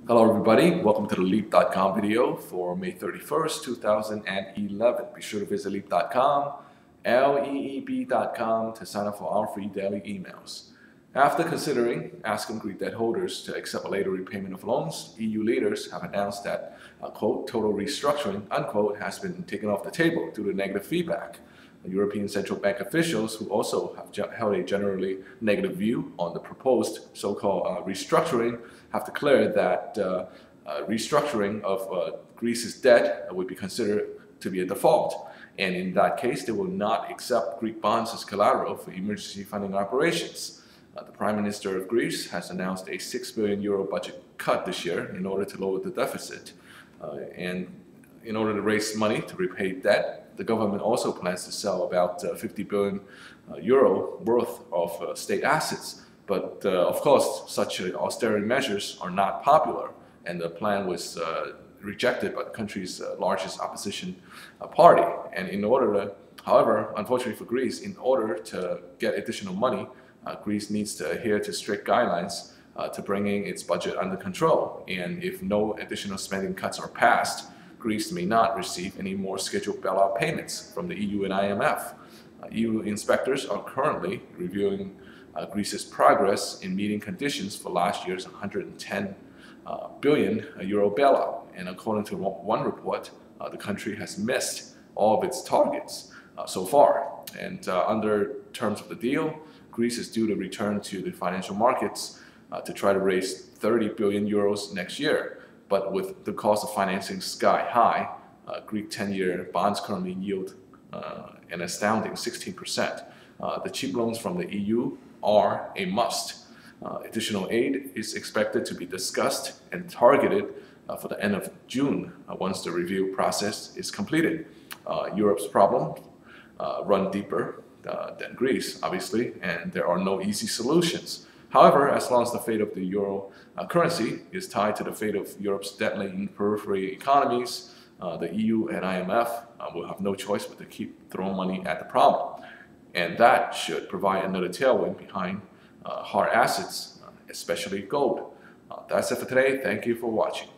Hello everybody, welcome to the Leeb.com video for May 31st, 2011. Be sure to visit Leeb.com, Leeb.com to sign up for our free daily emails. After considering asking Greek debt holders to accept a later repayment of loans, EU leaders have announced that, quote, total restructuring, unquote, has been taken off the table due to negative feedback. European Central Bank officials, who also have held a generally negative view on the proposed so-called restructuring, have declared that restructuring of Greece's debt would be considered to be a default. And in that case, they will not accept Greek bonds as collateral for emergency funding operations. The Prime Minister of Greece has announced a €6 billion budget cut this year in order to lower the deficit. And in order to raise money to repay debt, the government also plans to sell about €50 billion worth of state assets. But of course, such austerity measures are not popular, and the plan was rejected by the country's largest opposition party. And in order to, however, unfortunately for Greece, in order to get additional money, Greece needs to adhere to strict guidelines to bringing its budget under control. And if no additional spending cuts are passed, Greece may not receive any more scheduled bailout payments from the EU and IMF. EU inspectors are currently reviewing Greece's progress in meeting conditions for last year's €110 billion bailout. And according to one report, the country has missed all of its targets so far. And under terms of the deal, Greece is due to return to the financial markets to try to raise €30 billion next year. But with the cost of financing sky high, Greek 10-year bonds currently yield an astounding 16%. The cheap loans from the EU are a must. Additional aid is expected to be discussed and targeted for the end of June once the review process is completed. Europe's problems run deeper than Greece, obviously, and there are no easy solutions. However, as long as the fate of the euro currency is tied to the fate of Europe's debt-laden periphery economies, the EU and IMF will have no choice but to keep throwing money at the problem. And that should provide another tailwind behind hard assets, especially gold. That's it for today. Thank you for watching.